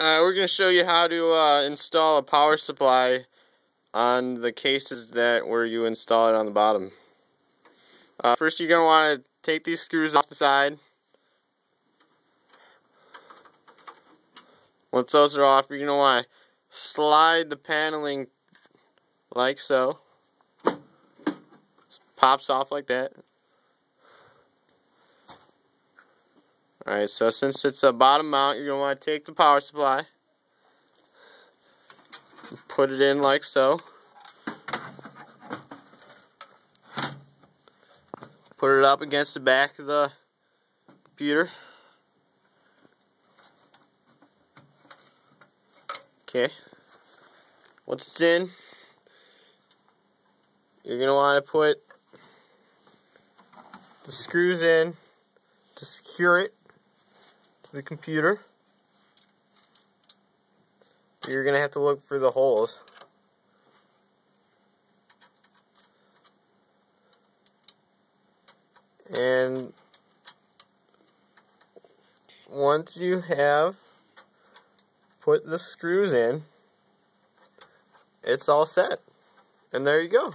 We're going to show you how to install a power supply on the cases where you install it on the bottom. First, you're going to want to take these screws off the side. Once those are off, you're going to want to slide the paneling like so. Pops off like that. Alright, so since it's a bottom mount, you're going to want to take the power supply, put it in like so, put it up against the back of the computer. Okay, once it's in, you're going to want to put the screws in to secure it to the computer. You're going to have to look for the holes. And once you have put the screws in, it's all set. And there you go.